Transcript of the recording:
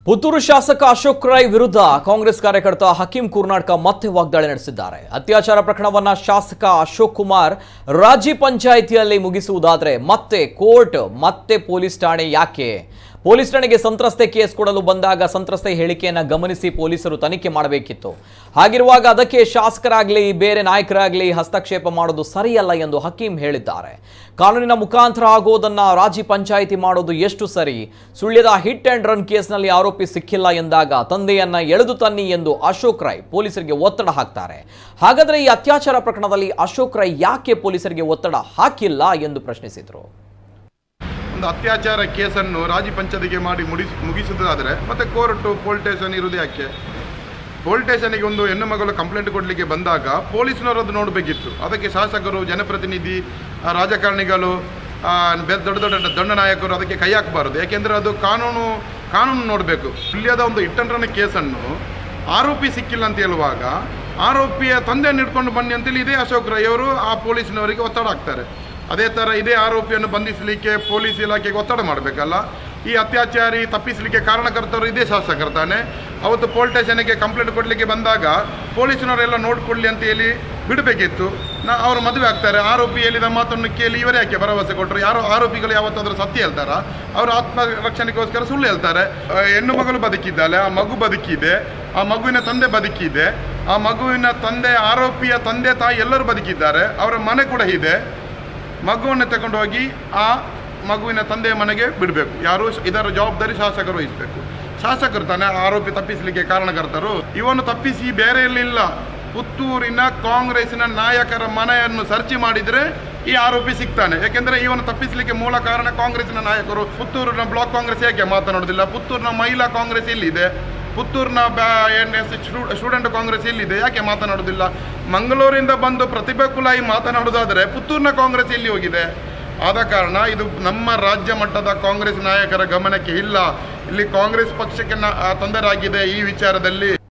ಪುತ್ತೂರು ಶಾಸಕ ಅಶೋಕ್ ರೈ ವಿರುದ್ಧ ಕಾಂಗ್ರೆಸ್ ಕಾರ್ಯಕರ್ತ ಹಕೀಂ ಕುರ್ನಾಡ್ಕ ಮತ್ತೆ ವಾಗ್ದಾಳಿ ನಡೆಸಿದ್ದಾರೆ. ಅತ್ಯಾಚಾರ ಪ್ರಕರಣವನ್ನ ಶಾಸಕ ಅಶೋಕ್ ಕುಮಾರ್ ರಾಜ್ಯ ಪಂಚಾಯಿತಿಯಲ್ಲಿ ಮುಗಿಸುವುದಾದರೆ ಮತ್ತೆ ಕೋರ್ಟ್ ಮತ್ತೆ ಪೊಲೀಸ್ ಠಾಣೆ ಯಾಕೆ? ಪೊಲೀಸ್ ಠಾಣೆಗೆ ಸಂತ್ರಸ್ತೆ ಕೇಸ್ ಕೊಡಲು ಬಂದಾಗ ಸಂತ್ರಸ್ತೆ ಹೇಳಿಕೆಯನ್ನು ಗಮನಿಸಿ ಪೊಲೀಸರು ತನಿಖೆ ಮಾಡಬೇಕಿತ್ತು. ಹಾಗಿರುವಾಗ ಅದಕ್ಕೆ ಶಾಸಕರಾಗಲಿ ಬೇರೆ ನಾಯಕರಾಗಲಿ ಹಸ್ತಕ್ಷೇಪ ಮಾಡೋದು ಸರಿಯಲ್ಲ ಎಂದು ಹಕೀಂ ಹೇಳಿದ್ದಾರೆ. ಕಾನೂನಿನ ಮುಖಾಂತರ ಆಗೋದನ್ನ ರಾಜ್ಯ ಪಂಚಾಯಿತಿ ಮಾಡೋದು ಎಷ್ಟು ಸರಿ? ಸುಳ್ಯದ ಹಿಟ್ ಅಂಡ್ ರನ್ ಕೇಸ್ನಲ್ಲಿ ಆರೋಪಿ ಸಿಕ್ಕಿಲ್ಲ ಎಂದಾಗ ತಂದೆಯನ್ನ ಎಳೆದು ತನ್ನಿ ಎಂದು ಅಶೋಕ್ ರೈ ಪೊಲೀಸರಿಗೆ ಒತ್ತಡ ಹಾಕ್ತಾರೆ. ಹಾಗಾದರೆ ಈ ಅತ್ಯಾಚಾರ ಪ್ರಕರಣದಲ್ಲಿ ಅಶೋಕ್ ರೈ ಯಾಕೆ ಪೊಲೀಸರಿಗೆ ಒತ್ತಡ ಹಾಕಿಲ್ಲ ಎಂದು ಪ್ರಶ್ನಿಸಿದರು. ಒಂದು ಅತ್ಯಾಚಾರ ಕೇಸನ್ನು ರಾಜ್ಯ ಪಂಚಾಯತಿಗೆ ಮಾಡಿ ಮುಗಿಸುವುದಾದರೆ ಮತ್ತೆ ಕೋರ್ಟು ಪೊಲೀಸ್ ಸ್ಟೇಷನ್ ಇರುವುದು ಯಾಕೆ? ಪೊಲೀಸ್ ಸ್ಟೇಷನ್ಗೆ ಒಂದು ಹೆಣ್ಣು ಮಗಳು ಕಂಪ್ಲೇಂಟ್ ಕೊಡಲಿಕ್ಕೆ ಬಂದಾಗ ಪೊಲೀಸ್ನವರು ಅದು ನೋಡಬೇಕಿತ್ತು. ಅದಕ್ಕೆ ಶಾಸಕರು, ಜನಪ್ರತಿನಿಧಿ, ರಾಜಕಾರಣಿಗಳು, ದೊಡ್ಡ ದೊಡ್ಡ ದಂಡ ನಾಯಕರು ಅದಕ್ಕೆ ಕೈ ಹಾಕಬಾರದು. ಯಾಕೆಂದರೆ ಅದು ಕಾನೂನು ನೋಡಬೇಕು. ಸುಳ್ಯದ ಒಂದು ಹಿಟ್ ಅಂಡ್ ರನ್ ಕೇಸನ್ನು ಆರೋಪಿ ಸಿಕ್ಕಿಲ್ಲ ಅಂತ ಹೇಳುವಾಗ ಆರೋಪಿಯ ತಂದೆಯನ್ನು ಹಿಡ್ಕೊಂಡು ಬನ್ನಿ ಅಂತೇಳಿ ಇದೇ ಅಶೋಕ್ ರೈ ಅವರು ಆ ಪೊಲೀಸ್ನವರಿಗೆ ಒತ್ತಡ ಹಾಕ್ತಾರೆ. ಅದೇ ಥರ ಇದೇ ಆರೋಪಿಯನ್ನು ಬಂಧಿಸಲಿಕ್ಕೆ ಪೊಲೀಸ್ ಇಲಾಖೆಗೆ ಒತ್ತಡ ಮಾಡಬೇಕಲ್ಲ. ಈ ಅತ್ಯಾಚಾರಿ ತಪ್ಪಿಸಲಿಕ್ಕೆ ಕಾರಣಕರ್ತರು ಇದೇ ಶಾಸಕರು ತಾನೆ. ಅವತ್ತು ಪೊಲೀಸ್ ಸ್ಟೇಷನ್ಗೆ ಕಂಪ್ಲೇಂಟ್ ಕೊಡಲಿಕ್ಕೆ ಬಂದಾಗ ಪೊಲೀಸ್ನವರೆಲ್ಲ ನೋಡಿಕೊಳ್ಳಿ ಅಂತ ಹೇಳಿ ಬಿಡಬೇಕಿತ್ತು. ಅವರು ಮದುವೆ ಆಗ್ತಾರೆ. ಆರೋಪಿ ಹೇಳಿದ ಮಾತನ್ನು ಕೇಳಿ ಇವರೇ ಯಾಕೆ ಭರವಸೆ ಕೊಟ್ಟರು? ಯಾರೋ ಆರೋಪಿಗಳು ಯಾವತ್ತಾದರೂ ಸತ್ಯ ಹೇಳ್ತಾರ? ಅವರು ಆತ್ಮರಕ್ಷಣೆಗೋಸ್ಕರ ಸುಳ್ಳು ಹೇಳ್ತಾರೆ. ಹೆಣ್ಣು ಮಗಳು ಬದುಕಿದ್ದಾಳೆ, ಆ ಮಗು ಬದುಕಿದೆ, ಆ ಮಗುವಿನ ತಂದೆ ಬದುಕಿದೆ, ಆ ಮಗುವಿನ ತಂದೆ, ಆರೋಪಿಯ ತಂದೆ ತಾಯಿ ಎಲ್ಲರೂ ಬದುಕಿದ್ದಾರೆ, ಅವರ ಮನೆ ಕೂಡ ಇದೆ. ಮಗುವನ್ನು ತಗೊಂಡು ಹೋಗಿ ಆ ಮಗುವಿನ ತಂದೆಯ ಮನೆಗೆ ಬಿಡಬೇಕು. ಯಾರು ಇದರ ಜವಾಬ್ದಾರಿ ಶಾಸಕರು ವಹಿಸಬೇಕು. ಶಾಸಕರು ತಾನೆ ಆರೋಪಿ ತಪ್ಪಿಸಲಿಕ್ಕೆ ಕಾರಣಕರ್ತರು. ಇವನು ತಪ್ಪಿಸಿ ಬೇರೆ ಇರಲಿಲ್ಲ. ಪುತ್ತೂರಿನ ಕಾಂಗ್ರೆಸ್ಸಿನ ನಾಯಕರ ಮನೆಯನ್ನು ಸರ್ಚ್ ಮಾಡಿದರೆ ಈ ಆರೋಪಿ ಸಿಗ್ತಾನೆ. ಯಾಕೆಂದರೆ ಇವನು ತಪ್ಪಿಸಲಿಕ್ಕೆ ಮೂಲ ಕಾರಣ ಕಾಂಗ್ರೆಸ್ಸಿನ ನಾಯಕರು. ಪುತ್ತೂರಿನ ಬ್ಲಾಕ್ ಕಾಂಗ್ರೆಸ್ ಯಾಕೆ ಮಾತನಾಡೋದಿಲ್ಲ? ಪುತ್ತೂರಿನ ಮಹಿಳಾ ಕಾಂಗ್ರೆಸ್ ಇಲ್ಲಿದೆ, ಪುತ್ತೂರಿನ ಸ್ಟೂಡೆಂಟ್ ಕಾಂಗ್ರೆಸ್ ಇಲ್ಲಿದೆ, ಯಾಕೆ ಮಾತನಾಡೋದಿಲ್ಲ? ಮಂಗಳೂರಿಂದ ಬಂದು ಪ್ರತಿಭಾ ಕುಲಾಯಿ ಮಾತನಾಡೋದಾದರೆ ಪುತ್ತೂರಿನ ಕಾಂಗ್ರೆಸ್ ಇಲ್ಲಿ ಹೋಗಿದೆ. ಆದ ಕಾರಣ ಇದು ನಮ್ಮ ರಾಜ್ಯ ಮಟ್ಟದ ಕಾಂಗ್ರೆಸ್ ನಾಯಕರ ಗಮನಕ್ಕೆ ಇಲ್ಲ. ಇಲ್ಲಿ ಕಾಂಗ್ರೆಸ್ ಪಕ್ಷಕ್ಕೆ ತೊಂದರೆ ಆಗಿದೆ ಈ ವಿಚಾರದಲ್ಲಿ.